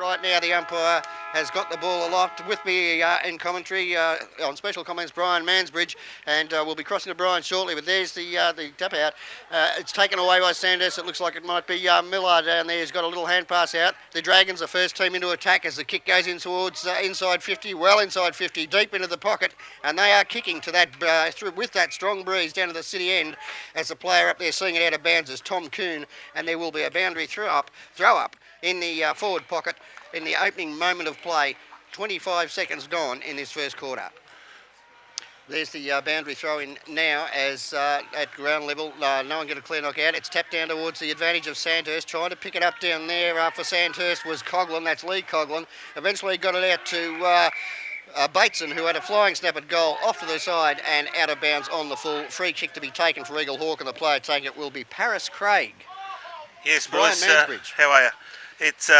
right now. The umpire has got the ball aloft. With me in commentary on special comments, Brian Mansbridge, and we'll be crossing to Brian shortly. But there's the tap out. It's taken away by Sandhurst. It looks like it might be Miller down there. He's got a little hand pass out. The Dragons, the first team into attack as the kick goes in towards inside 50, well inside 50, deep into the pocket, and they are kicking to that through with that strong breeze down to the city end as the player up there seeing it out of bounds is Tom Coon, and there will be a boundary throw up in the forward pocket in the opening moment of play. 25 seconds gone in this first quarter. There's the boundary throw in now as at ground level. No one get a clear knock out. It's tapped down towards the advantage of Sandhurst. Trying to pick it up down there for Sandhurst was Coughlin. That's Lee Coughlin. Eventually got it out to Bateson, who had a flying snap at goal off to the side and out of bounds on the full. Free kick to be taken for Eaglehawk, and the player taking it will be Paris Craig. Yes, Brian boys. Mansbridge. How are you? It's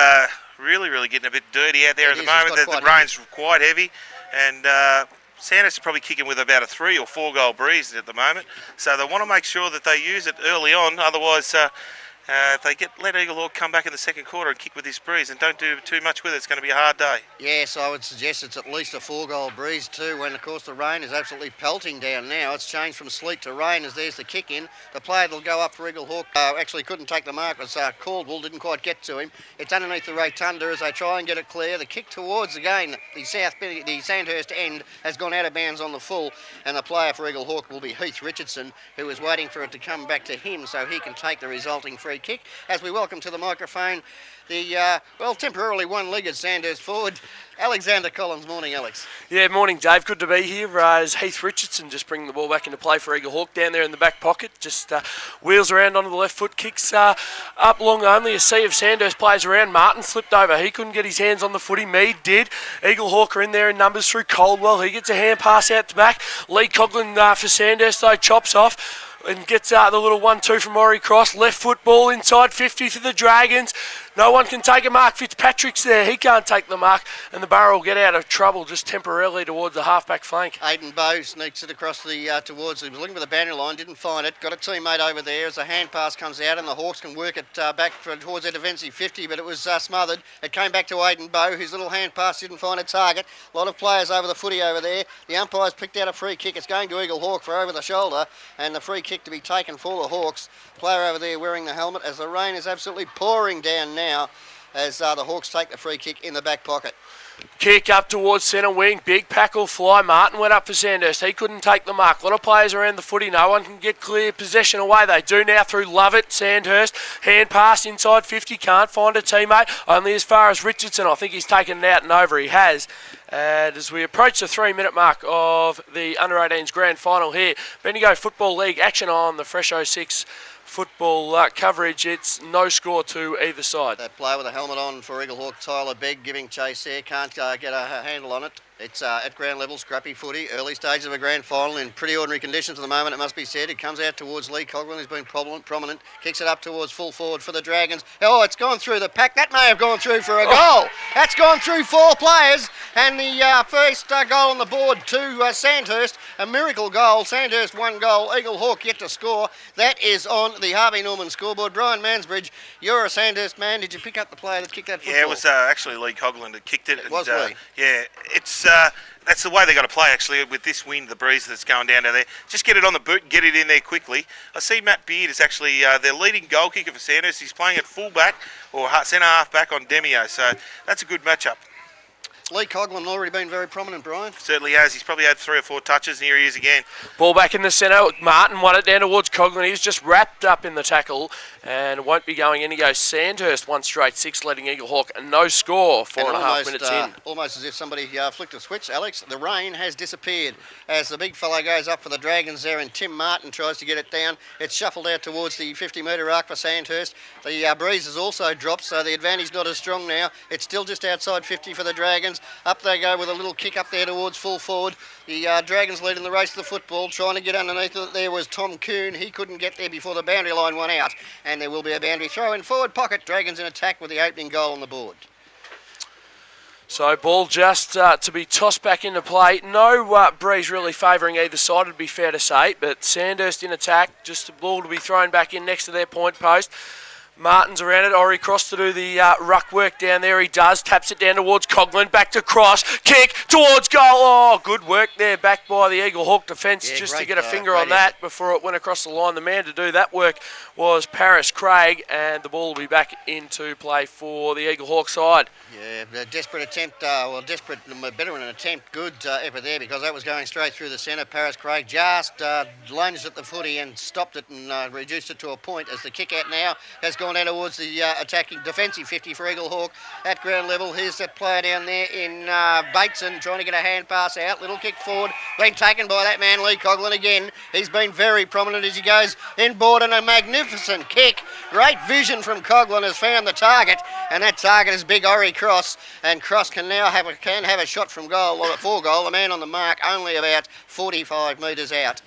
really getting a bit dirty out there at the moment. The rain's quite heavy, and Sandhurst is probably kicking with about a 3 or 4 goal breeze at the moment. So they want to make sure that they use it early on. Otherwise, if they let Eaglehawk come back in the second quarter and kick with this breeze and don't do too much with it, it's going to be a hard day. Yes, I would suggest it's at least a 4 goal breeze too, when of course the rain is absolutely pelting down now. It's changed from sleet to rain as there's the kick in. The player that'll go up for Eaglehawk actually couldn't take the mark. It was Caldwell, didn't quite get to him. It's underneath the rotunda as they try and get it clear. The kick towards again the Sandhurst end has gone out of bounds on the full, and the player for Eaglehawk will be Heath Richardson, who is waiting for it to come back to him so he can take the resulting free kick. As we welcome to the microphone the, temporarily one-legged Sandhurst forward, Alexander Collins. Morning, Alex. Yeah, morning, Dave. Good to be here. As Heath Richardson just bringing the ball back into play for Eaglehawk down there in the back pocket. Just wheels around onto the left foot, kicks up long only. A sea of Sandhurst players around. Martin slipped over. He couldn't get his hands on the footy. Mead did. Eaglehawk are in there in numbers through Caldwell. He gets a hand pass out to back. Lee Coughlin for Sandhurst, though, chops off and gets the little 1-2 from Ori Cross. Left foot ball inside 50 to the Dragons. No one can take a mark. Fitzpatrick's there. He can't take the mark. And the Borough will get out of trouble just temporarily towards the half-back flank. Aidan Bowe sneaks it across the towards. He was looking for the boundary line, didn't find it. Got a teammate over there as the hand pass comes out, and the Hawks can work it back towards their defensive 50, but it was smothered. It came back to Aidan Bowe, whose little hand pass didn't find a target. A lot of players over the footy over there. The umpire's picked out a free kick. It's going to Eaglehawk for over the shoulder, and the free kick to be taken for the Hawks. Player over there wearing the helmet as the rain is absolutely pouring down now as the Hawks take the free kick in the back pocket. Kick up towards centre wing. Big pack will fly. Martin went up for Sandhurst. He couldn't take the mark. A lot of players around the footy. No one can get clear possession away. They do now through Lovett. Sandhurst. Hand pass inside 50. Can't find a teammate. Only as far as Richardson. I think he's taken it out and over. He has. And as we approach the 3-minute mark of the Under-18s Grand Final here, Bendigo Football League action on the Fresh 06 football coverage. It's no score to either side. That player with a helmet on for Eaglehawk, Tyler Begg, giving chase there. Can't get a handle on it. It's at ground level, scrappy footy, early stages of a grand final in pretty ordinary conditions at the moment, it must be said. It comes out towards Lee Coughlin, who's been prominent, kicks it up towards full forward for the Dragons. Oh, it's gone through the pack. That may have gone through for a goal. That's gone through 4 players, and the first goal on the board to Sandhurst. A miracle goal. Sandhurst 1 goal, Eaglehawk yet to score. That is on the Harvey Norman scoreboard. Brian Mansbridge, you're a Sandhurst man. Did you pick up the player that kicked that football? Yeah, it was actually Lee Coughlin that kicked it. It was Lee. Yeah, it's that's the way they got to play, actually, with this wind, the breeze that's going down there. Just get it on the boot and get it in there quickly. I see Matt Beard is actually their leading goal kicker for Sandhurst. He's playing at full-back or centre half-back on Demio, so that's a good matchup. Lee Coughlin already been very prominent, Brian. Certainly has. He's probably had 3 or 4 touches, and here he is again. Ball back in the centre. Martin won it down towards Coughlin. He's just wrapped up in the tackle and won't be going in. He goes Sandhurst 1 straight 6, letting Eaglehawk no score 4.5 minutes in. Almost as if somebody flicked a switch, Alex. The rain has disappeared as the big fellow goes up for the Dragons there, and Tim Martin tries to get it down. It's shuffled out towards the 50-metre arc for Sandhurst. The breeze has also dropped, so the advantage not as strong now. It's still just outside 50 for the Dragons. Up they go with a little kick up there towards full forward. The Dragons leading the race to the football. Trying to get underneath it there was Tom Coon. He couldn't get there before the boundary line went out. And there will be a boundary throw in forward pocket. Dragons in attack with the opening goal on the board. So ball just to be tossed back into play. No breeze really favouring either side, it'd be fair to say. But Sandhurst in attack. Just the ball to be thrown back in next to their point post. Martin's around it. Ori Cross to do the ruck work down there. He does. Taps it down towards Coughlin. Back to Cross. Kick towards goal. Oh, good work there. Back by the Eaglehawk defence just to get a finger on that before it went across the line. The man to do that work was Paris Craig, and the ball will be back into play for the Eaglehawk side. Yeah, a desperate attempt, better than an attempt, good effort there, because that was going straight through the centre. Paris Craig just lunged at the footy and stopped it and reduced it to a point, as the kick out now has gone down towards the attacking defensive 50 for Eaglehawk at ground level. Here's that player down there in Bateson trying to get a hand pass out. Little kick forward, been taken by that man Lee Coughlin again. He's been very prominent as he goes inboard, and a magnificent kick. Great vision from Coughlin, has found the target, and that target is big Ori Cross, and Cross can now have a shot from goal, or for goal. The man on the mark only about 45 metres out.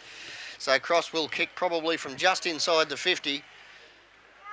So Cross will kick probably from just inside the 50,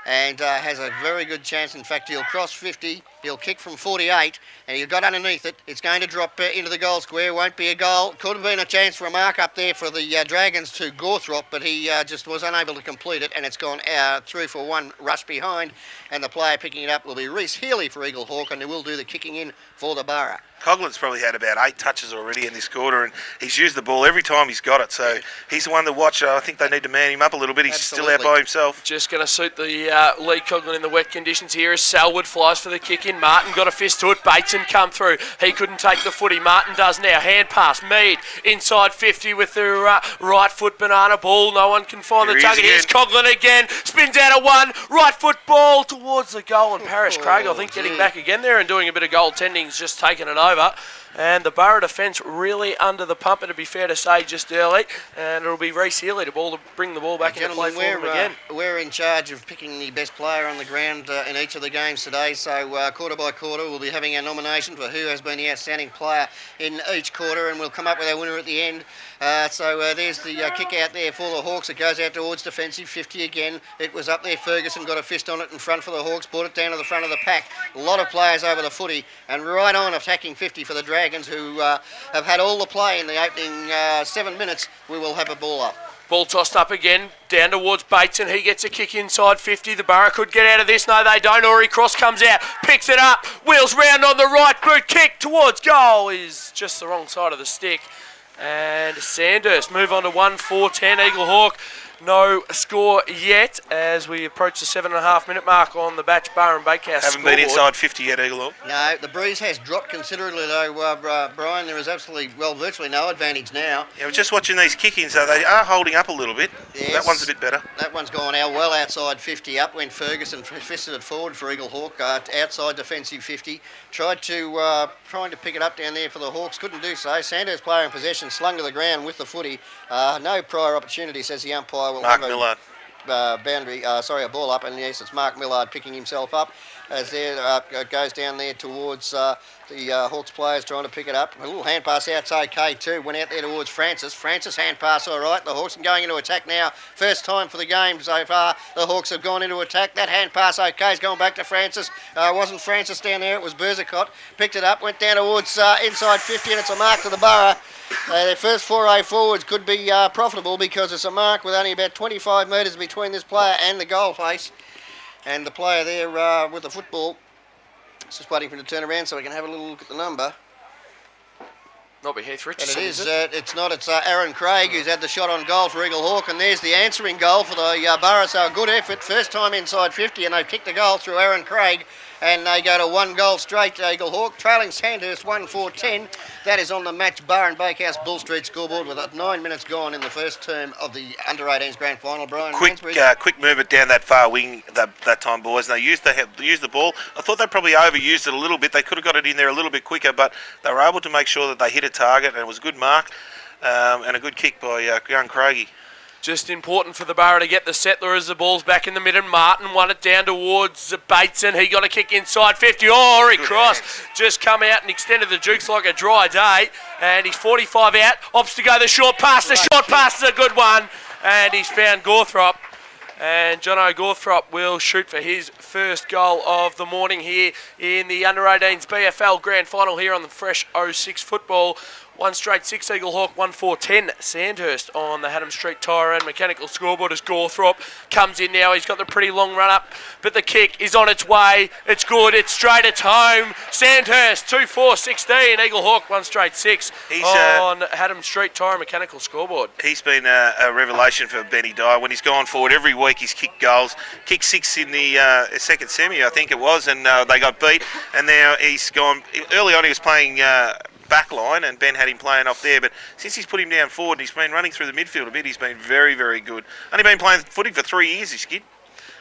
and has a very good chance. In fact, he'll cross 50, he'll kick from 48, and he'll got underneath it. It's going to drop into the goal square. Won't be a goal. Could have been a chance for a mark up there for the Dragons to Gawthrop, but he just was unable to complete it, and it's gone through for one rush behind, and the player picking it up will be Reece Healy for Eaglehawk, and he will do the kicking in for the Borough. Coughlin's probably had about 8 touches already in this quarter, and he's used the ball every time he's got it, so he's the one to watch. I think they need to man him up a little bit. He's still out by himself. Just going to suit the Lee Coughlin in the wet conditions here as Selwood flies for the kick in. Martin got a fist to it. Bateson come through. He couldn't take the footy. Martin does now. Hand pass. Mead inside 50 with the right foot banana ball. No one can find the target. Here's Coughlin again. Spins out of one. Right foot ball towards the goal, and Paris Craig, I think, getting back again there and doing a bit of goaltending, has just taken it over. And the Borough defence really under the pump, to be fair to say, just early. And it'll be Reece Healy to bring the ball back into play for them again. We're in charge of picking the best player on the ground in each of the games today. So quarter by quarter, we'll be having our nomination for who has been the outstanding player in each quarter, and we'll come up with our winner at the end. So there's the kick out there for the Hawks. It goes out towards defensive 50 again. It was up there. Ferguson got a fist on it in front for the Hawks, brought it down to the front of the pack. A lot of players over the footy, and right on attacking 50 for the Dragons, who have had all the play in the opening 7 minutes. We will have a ball up. Ball tossed up again, down towards Bateson. He gets a kick inside 50. The Borough could get out of this. No, they don't. Ori Cross comes out, picks it up, wheels round on the right boot. Kick towards goal is just the wrong side of the stick. And Sandhurst move on to 1-4-10. Eaglehawk, no score yet as we approach the 7.5 minute mark on the Batch Bar and Bakehouse Haven't been inside 50 yet, Eaglehawk. No, the breeze has dropped considerably though, Brian. There is absolutely, virtually no advantage now. Yeah, we're just watching these kick-ins, so they are holding up a little bit. Yes, that one's a bit better. That one's gone out well outside 50. Up went Ferguson, fisted it forward for Eaglehawk, outside defensive 50. Tried to trying to pick it up down there for the Hawks, couldn't do so. Sandhurst player in possession, slung to the ground with the footy. No prior opportunity, says the umpire. Mark Millard. A ball up, and yes, it's Mark Millard picking himself up as there goes down there towards the Hawks players trying to pick it up. A little hand pass out's okay too. Went out there towards Francis. Francis hand pass all right. The Hawks are going into attack now. First time for the game so far. The Hawks have gone into attack. That hand pass okay is going back to Francis. Wasn't Francis down there. It was Berzicott. Picked it up. Went down towards inside 50, and it's a mark to the Borough. Their first foray forwards could be profitable because it's a mark with only about 25 metres between this player and the goal face. And the player there with the football is just waiting for him to turn around so we can have a little look at the number. Not be Heath Richardson, It's not. It's Aaron Craig who's had the shot on goal for Eaglehawk, and there's the answering goal for the Borough. So a good effort. First time inside 50, and they've kicked the goal through Aaron Craig. And they go to 1 goal straight to Eaglehawk, trailing Sandhurst 1-4-10. That is on the Match Bar and Bakehouse Bull Street scoreboard with 9 minutes gone in the first term of the under-18s grand final. Brian, quick movement down that far wing that time, boys. And they used the ball. I thought they probably overused it a little bit. They could have got it in there a little bit quicker, but they were able to make sure that they hit a target, and it was a good mark and a good kick by young Craigie. Just important for the Borough to get the settler as the ball's back in the middle. Martin won it down towards Bateson. He got a kick inside 50. Oh, Ori Cross just come out and extended the jukes like a dry day. And he's 45 out. Opts to go the short pass. The short pass is a good one. And he's found Gawthrop. And Jono Gawthrop will shoot for his first goal of the morning here in the Under-18s BFL Grand Final here on the Fresh 06 Football. 1 straight 6 Eaglehawk, 1-4-10 Sandhurst on the Haddam Street Tyre and Mechanical scoreboard as Gawthorpe comes in now. He's got the pretty long run up, but the kick is on its way. It's good, it's straight, it's home. Sandhurst 2-4-16, Eaglehawk 1 straight 6 on Haddam Street Tyre and Mechanical scoreboard. He's been a revelation for Benny Dyer. When he's gone forward every week, he's kicked goals. Kicked 6 in the second semi, I think it was, and they got beat. And now he's gone. Early on, he was playing back line, and Ben had him playing off there. But since he's put him down forward, and he's been running through the midfield a bit. He's been very, very good. Only been playing footy for 3 years, this kid.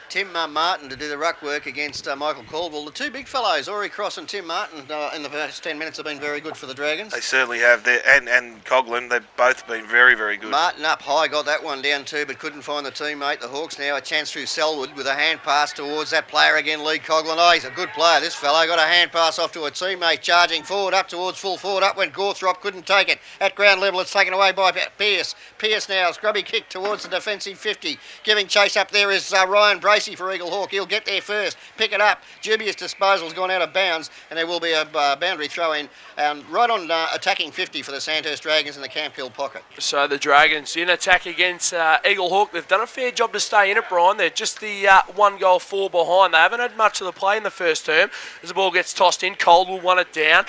Tim Martin to do the ruck work against Michael Caldwell. The two big fellows, Ori Cross and Tim Martin, in the first 10 minutes have been very good for the Dragons. They certainly have. And Coghlan, they've both been very, very good. Martin up high, got that one down too, but couldn't find the teammate. The Hawks now a chance through Selwood with a hand pass towards that player again, Lee Coghlan. Oh, he's a good player, this fellow. Got a hand pass off to a teammate, charging forward, up towards full forward. Up went Gawthorpe, couldn't take it. At ground level, it's taken away by Pearce. Pearce now, scrubby kick towards the defensive 50. Giving chase up there is Ryan Bracey for Eaglehawk. He'll get there first, pick it up. Dubious disposal's gone out of bounds, and there will be a boundary throw in right on attacking 50 for the Sandhurst Dragons in the Camp Hill pocket. So the Dragons in attack against Eaglehawk. They've done a fair job to stay in it, Brian. They're just the 1 goal 4 behind. They haven't had much of the play in the first term. As the ball gets tossed in, Caldwell won it down.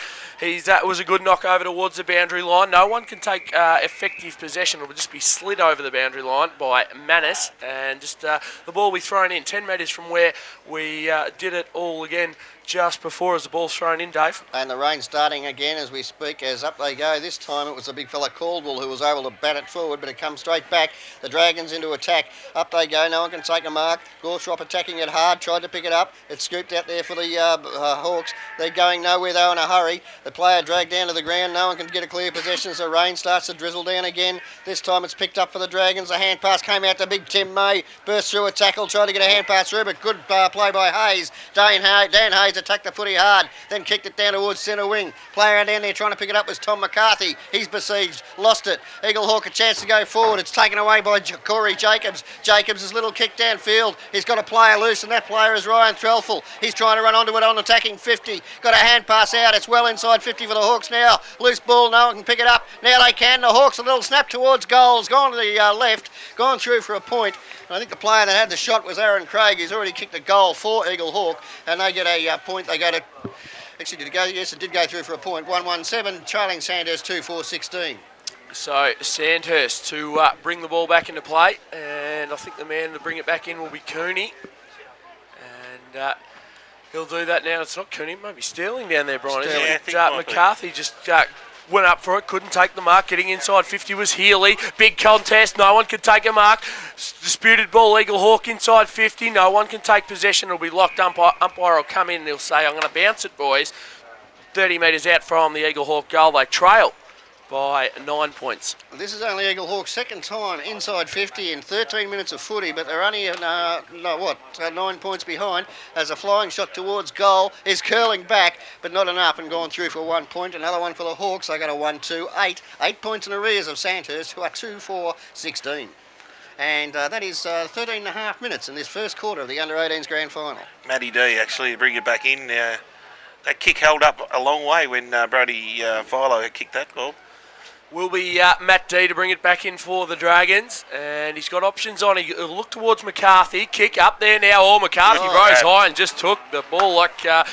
That was a good knock over towards the boundary line. No one can take effective possession. It will just be slid over the boundary line by Manus, and just the ball will be thrown in 10 metres from where we did it all again just before as the ball's thrown in, Dave. And the rain starting again as we speak, as up they go. This time it was the big fella Caldwell who was able to bat it forward, but it comes straight back. The Dragons into attack. Up they go, no one can take a mark. Gawthorpe attacking it hard, tried to pick it up. It's scooped out there for the Hawks. They're going nowhere though in a hurry. The player dragged down to the ground, no one can get a clear possession as the rain starts to drizzle down again. This time it's picked up for the Dragons. A hand pass came out to big Tim May, burst through a tackle, tried to get a hand pass through, but good play by Hayes. Dan Hayes attacked the footy hard, then kicked it down towards centre wing. Player down there trying to pick it up was Tom McCarthy. He's besieged, lost it. Eaglehawk a chance to go forward. It's taken away by Corey Jacobs. Jacobs' little kick downfield. He's got a player loose, and that player is Ryan Threlfall. He's trying to run onto it on attacking 50. Got a hand pass out. It's well inside 50 for the Hawks now. Loose ball, no one can pick it up. Now they can. The Hawks a little snap towards goals. Gone to the left, gone through for a point. And I think the player that had the shot was Aaron Craig. He's already kicked a goal for Eaglehawk, and they get a point. They go to... Actually, did it go? Yes, it did go through for a point. 1-1-7, trailing Sandhurst 2-4-16. So Sandhurst to bring the ball back into play, and I think the man to bring it back in will be Cooney. And he'll do that now. It's not Cooney, maybe Sterling down there, Brian. Sterling. Isn't it? McCarthy just... went up for it, couldn't take the mark. Getting inside 50 was Healy. Big contest, no one could take a mark. Disputed ball, Eaglehawk inside 50. No one can take possession. It'll be locked. Umpire will come in and he'll say, I'm going to bounce it, boys. 30 metres out from the Eaglehawk goal. They trail by 9 points. This is only Eaglehawk's second time inside 50 in 13 minutes of footy, but they're only 9 points behind as a flying shot towards goal is curling back, but not enough, and gone through for 1 point. Another one for the Hawks. They got a 1-2-8. 8 points in arrears of Sandhurst, who are 2-4-16. And that is 13 and a half minutes in this first quarter of the Under-18s Grand Final. Matty D actually bring it back in. That kick held up a long way when Brody Philo kicked that ball. Will be Matt D to bring it back in for the Dragons, and he's got options on. He'll look towards McCarthy. Kick up there now. Oh, McCarthy rose high and just took the ball like a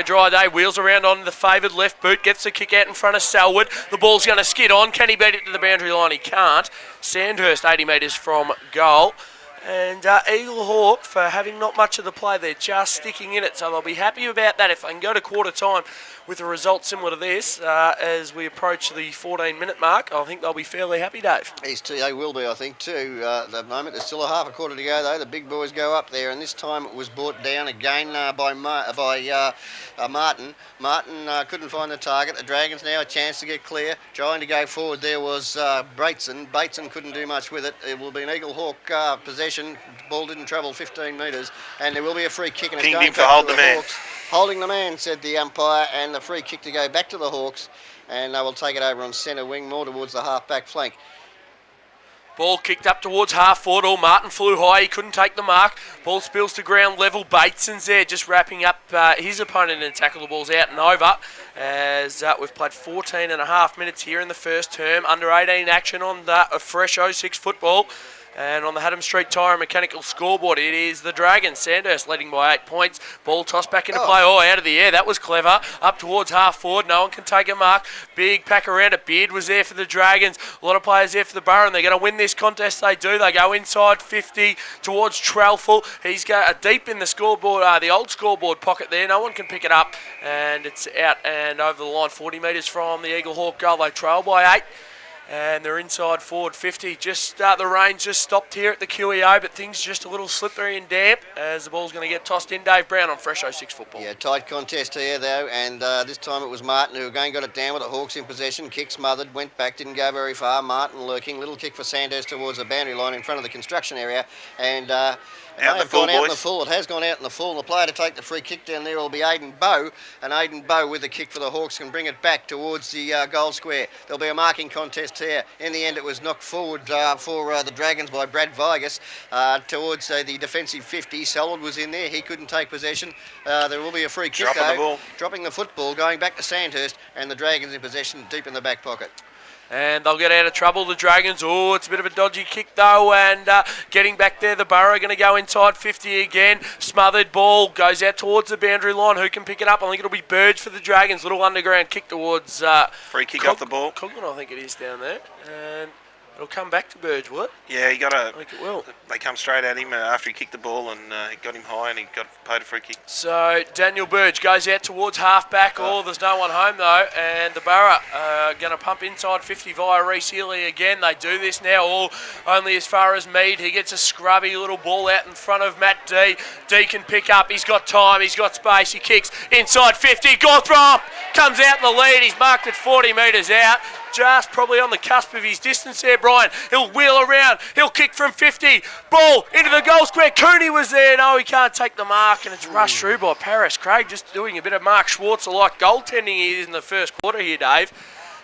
dry day. Wheels around on the favoured left boot. Gets the kick out in front of Selwood. The ball's going to skid on. Can he beat it to the boundary line? He can't. Sandhurst 80 metres from goal. And Eaglehawk, for having not much of the play, they're just sticking in it. So they'll be happy about that if they can go to quarter time with a result similar to this as we approach the 14-minute mark. I think they'll be fairly happy, Dave. They will be, I think, too. At the moment, there's still a half a quarter to go, though. The big boys go up there, and this time it was brought down again by Martin. Martin couldn't find the target. The Dragons now a chance to get clear. Trying to go forward there was Bateson. Bateson couldn't do much with it. It will be an Eaglehawk possession. Ball didn't travel 15 metres, and there will be a free kick. And it's going back to the Hawks. Holding the man, said the umpire, and the free kick to go back to the Hawks, and they will take it over on centre wing, more towards the half-back flank. Ball kicked up towards half forward. All Martin flew high. He couldn't take the mark. Ball spills to ground level. Bateson's there just wrapping up his opponent and tackle. The ball's out and over as we've played 14 and a half minutes here in the first term. Under 18 action on the fresh 06 football. And on the Haddam Street Tyre and Mechanical scoreboard, it is the Dragons. Sandhurst leading by 8 points. Ball tossed back into play. Oh, out of the air. That was clever. Up towards half forward. No one can take a mark. Big pack around it. Beard was there for the Dragons. A lot of players there for the Borough, and they're going to win this contest. They do. They go inside 50 towards Trelful. He's deep in the scoreboard, the old scoreboard pocket there. No one can pick it up. And it's out and over the line. 40 metres from the Eaglehawk goal. They trail by 8. And they're inside forward 50. Just the rain just stopped here at the QEO, but things just a little slippery and damp as the ball's going to get tossed in. Dave Brown on Fresh 06 football. Yeah, tight contest here though, and this time it was Martin who again got it down with the Hawks in possession. Kick smothered, went back, didn't go very far. Martin lurking, little kick for Sandhurst towards the boundary line in front of the construction area, and it may have gone out in the full. It has gone out in the full. The player to take the free kick down there will be Aidan Bowe, and Aidan Bowe with the kick for the Hawks can bring it back towards the goal square. There'll be a marking contest here. In the end, it was knocked forward for the Dragons by Brad Vigas towards the defensive 50. Selwood was in there. He couldn't take possession. There will be a free kick dropping the football, going back to Sandhurst, and the Dragons in possession deep in the back pocket. And they'll get out of trouble, the Dragons. Oh, it's a bit of a dodgy kick, though. And getting back there, the Borough are going to go inside 50 again. Smothered ball goes out towards the boundary line. Who can pick it up? I think it'll be Burge for the Dragons. Little underground kick towards... free kick off the ball. Coughlin, I think it is down there. And it'll come back to Burge, will it? Yeah, he got a... I think it will. They come straight at him after he kicked the ball, and he got him high, and he got paid a free kick. So Daniel Burge goes out towards half-back. Oh, there's no one home, though. And the Borough are going to pump inside 50 via Reece Healy again. They do this now, only as far as Mead. He gets a scrubby little ball out in front of Matt D. D can pick up. He's got time. He's got space. He kicks inside 50. Gothrop comes out in the lead. He's marked at 40 metres out. Just probably on the cusp of his distance there, Brian. He'll wheel around. He'll kick from 50. Ball into the goal square. Cooney was there. No, he can't take the mark, and it's rushed through by Paris. Craig just doing a bit of Mark Schwarzer-like goaltending here in the first quarter here, Dave.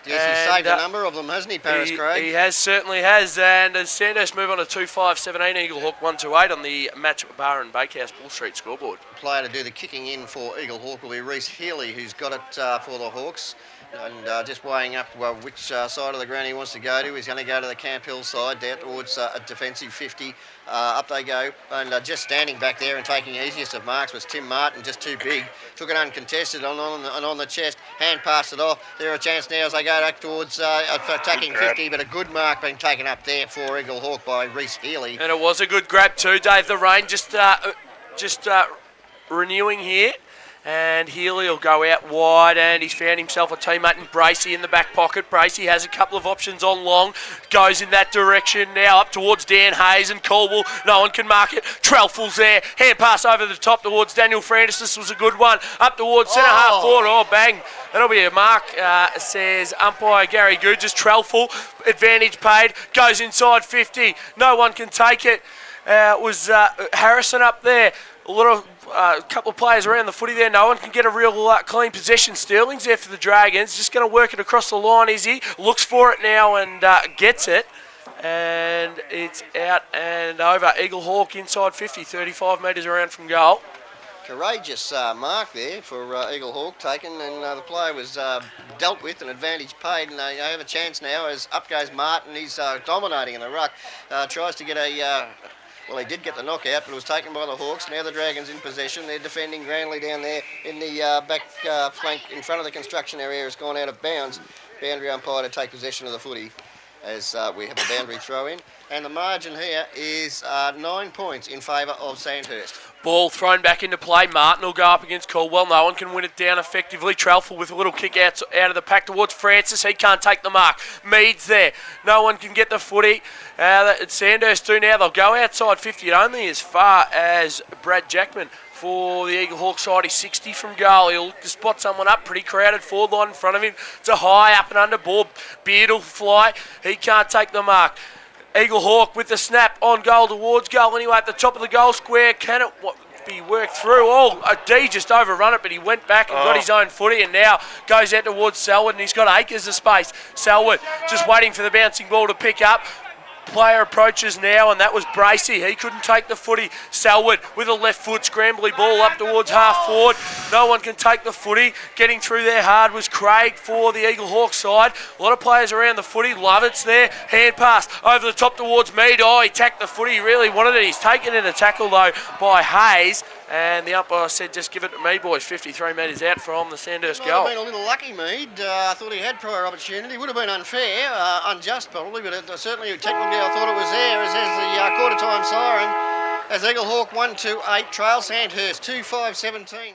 Yes, he's saved a number of them, hasn't he, Paris, Craig? He has, certainly has. And as Sandhurst move on to 2-5-17, Eaglehawk 1-8 on the Match Bar and Bakehouse Bull Street scoreboard. Player to do the kicking in for Eaglehawk will be Reece Healy, who's got it for the Hawks. And just weighing up which side of the ground he wants to go to. He's going to go to the Camp Hill side, down towards a defensive 50. Up they go. And just standing back there and taking easiest of marks was Tim Martin, just too big. Took it uncontested on the chest. Hand passed it off. There a chance now as they go back towards attacking 50, but a good mark being taken up there for Eaglehawk by Reece Healy. And it was a good grab too, Dave. The rain just renewing here. And Healy will go out wide, and he's found himself a teammate in Bracey in the back pocket. Bracey has a couple of options on long, goes in that direction now up towards Dan Hayes and Caldwell. No one can mark it. Trelful's there. Hand pass over the top towards Daniel Francis. This was a good one. Up towards centre half forward. Oh, bang. That'll be a mark, says umpire Gary Goodges. Trelful, advantage paid, goes inside 50. No one can take it. It was Harrison up there. A couple of players around the footy there. No one can get a real clean possession. Sterling's there for the Dragons. Just going to work it across the line, is he? Looks for it now and gets it. And it's out and over. Eaglehawk inside 50, 35 metres around from goal. Courageous mark there for Eaglehawk taken, and the player was dealt with, an advantage paid, and they have a chance now as up goes Martin. He's dominating in the ruck. Tries to get a... Well, he did get the knockout, but it was taken by the Hawks. Now the Dragons in possession. They're defending grandly down there in the back flank in front of the construction area. Has gone out of bounds. Boundary umpire to take possession of the footy as we have a boundary throw in. And the margin here is 9 points in favour of Sandhurst. Ball thrown back into play. Martin will go up against Caldwell. No one can win it down effectively. Trelful with a little kick out of the pack towards Francis. He can't take the mark. Mead's there. No one can get the footy. Sandhurst do now. They'll go outside 50 only as far as Brad Jackman for the Eaglehawk side. He's 60 from goal. He'll look to spot someone up. Pretty crowded forward line in front of him. It's a high up and under ball. Beard will fly. He can't take the mark. Eaglehawk with the snap on goal towards goal anyway at the top of the goal square. Can it be worked through? Oh, D just overrun it, but he went back and got his own footy and now goes out towards Selwood, and he's got acres of space. Selwood just waiting for the bouncing ball to pick up. player approaches now, and that was Bracey. He couldn't take the footy. Selwood with a left foot scrambly ball up towards half forward. No one can take the footy. Getting through there hard was Craig for the Eaglehawk side. A lot of players around the footy. Lovett's there. Hand pass over the top towards Mead. Oh, he tacked the footy. He really wanted it. He's taken in a tackle, though, by Hayes. And the umpire said, just give it to me, boys. 53 metres out from the Sandhurst goal. Might have been a little lucky, Mead. I thought he had prior opportunity. Would have been unfair, unjust probably, but certainly technically I thought it was there, as the quarter-time siren, as Eaglehawk 1-2-8 trail Sandhurst 2-5-17.